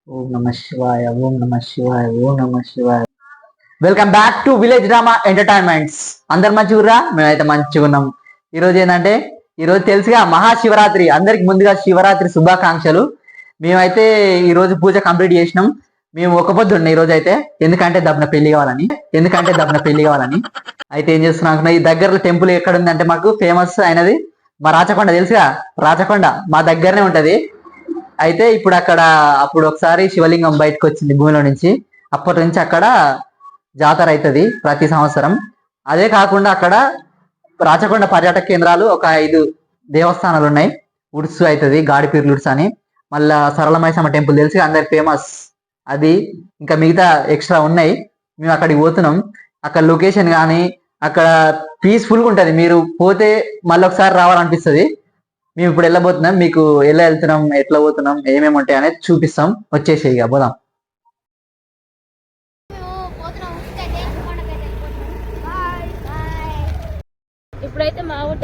ఓం నమ శివాయ, ఓం నమ శివాయ, ఓం నమ శివాయ. Welcome back to village drama entertainments. అందరు మంచిగుర్రా? మేమైతే మంచిగా ఉన్నాం. ఈరోజు ఏంటంటే, ఈరోజు తెలుసుగా మహాశివరాత్రి. అందరికి ముందుగా శివరాత్రి శుభాకాంక్షలు. మేమైతే ఈరోజు పూజ కంప్లీట్ చేసినాం. మేము ఒక పొద్దు ఉన్నాయి ఈరోజు అయితే, ఎందుకంటే దబ్బన పెళ్లి కావాలని. అయితే ఏం చేస్తున్నాం, ఈ దగ్గరలో టెంపుల్ ఎక్కడ ఉందంటే మాకు ఫేమస్ అయినది మా రాచకొండ. తెలుసుగా రాచకొండ మా దగ్గరనే ఉంటది. అయితే ఇప్పుడు అప్పుడు ఒకసారి శివలింగం బయటకు వచ్చింది భూమిలో నుంచి. అప్పటి నుంచి అక్కడ జాతర అవుతుంది ప్రతి సంవత్సరం. అదే కాకుండా అక్కడ రాచకొండ పర్యాటక కేంద్రాలు ఒక 5 దేవస్థానాలు ఉన్నాయి. ఉడ్సు అవుతుంది, గాడిపీర్లు ఉడ్స్ అని. మళ్ళా సరళమైసమ్మ టెంపుల్ తెలిసి అందరి ఫేమస్ అది. ఇంకా మిగతా ఎక్స్ట్రా ఉన్నాయి. మేము అక్కడికి పోతున్నాం. అక్కడ లొకేషన్ కానీ అక్కడ పీస్ఫుల్గా ఉంటుంది. మీరు పోతే మళ్ళీ ఒకసారి రావాలనిపిస్తుంది. మేము ఇప్పుడు వెళ్ళబోతున్నాం. మీకు ఎలా వెళ్తున్నాం, ఎట్లా పోతున్నాం, ఏమేమి ఉంటాయి అనేది చూపిస్తాం. వచ్చేసి ఇక పోదాం. ఇప్పుడైతే మా ఊరు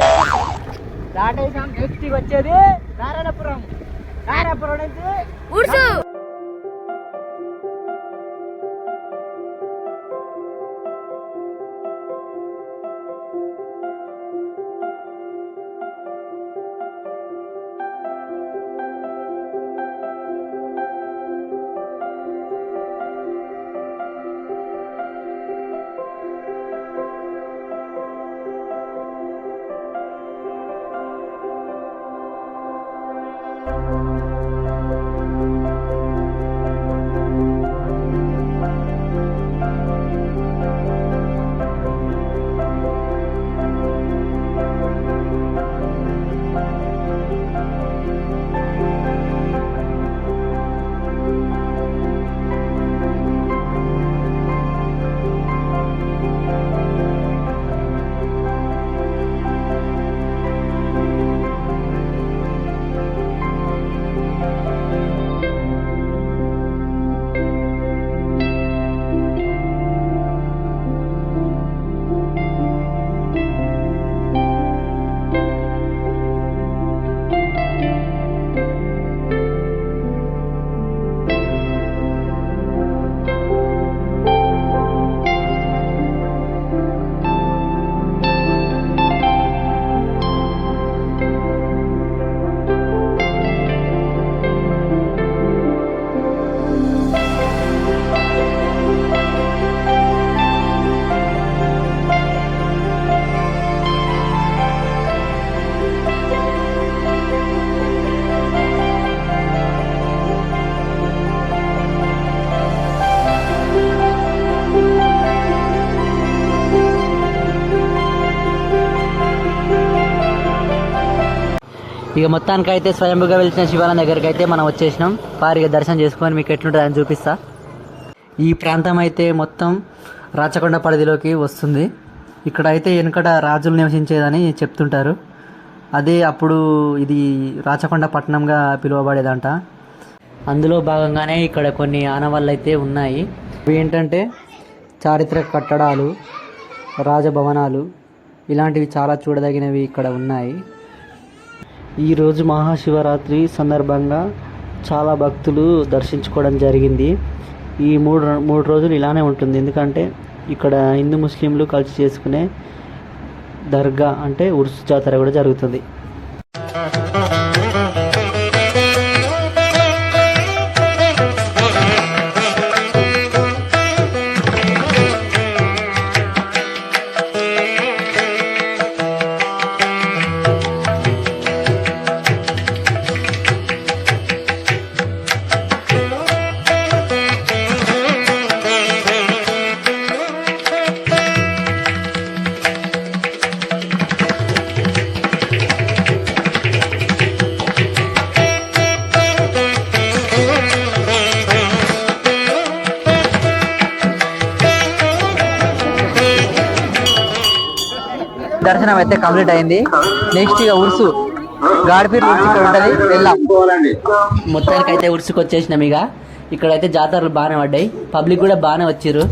దాటేసాం. నెక్స్ట్ వచ్చేది నారాయణపురం. నారాయణపురం నుంచి ఉర్సు. ఇక మొత్తానికి అయితే స్వయంభుగా వెళ్తున్న శివాలయం దగ్గరికి అయితే మనం వచ్చేసినాం. పారిగా దర్శనం చేసుకొని మీకు ఎట్లుంటుంది అని చూపిస్తా. ఈ ప్రాంతం అయితే మొత్తం రాచకొండ పరిధిలోకి వస్తుంది. ఇక్కడ అయితే వెనుకట రాజులు నివసించేదని చెప్తుంటారు. అదే అప్పుడు ఇది రాచకొండ పట్టణంగా పిలువబడేదంట. అందులో భాగంగానే ఇక్కడ కొన్ని ఆనవాళ్ళు అయితే ఉన్నాయి. ఇవి ఏంటంటే చారిత్రక కట్టడాలు, రాజభవనాలు, ఇలాంటివి చాలా చూడదగినవి ఇక్కడ ఉన్నాయి. ఈరోజు మహాశివరాత్రి సందర్భంగా చాలా భక్తులు దర్శించుకోవడం జరిగింది. ఈ మూడు రోజులు ఇలానే ఉంటుంది. ఎందుకంటే ఇక్కడ హిందూ ముస్లింలు కలిసి చేసుకునే దర్గా అంటే ఉర్సు జాతర కూడా జరుగుతుంది. దర్శనం అయితే కంప్లీట్ అయింది. నెక్స్ట్ ఇక ఉర్సు గాడిపీర్ ఉర్సు ఇక్కడ ఉంటుంది, వెళ్ళాం. మొత్తానికి అయితే ఉర్సుకు వచ్చేసినాం. ఇక ఇక్కడైతే జాతరలు బాగానే పడ్డాయి, పబ్లిక్ కూడా బాగానే వచ్చారు.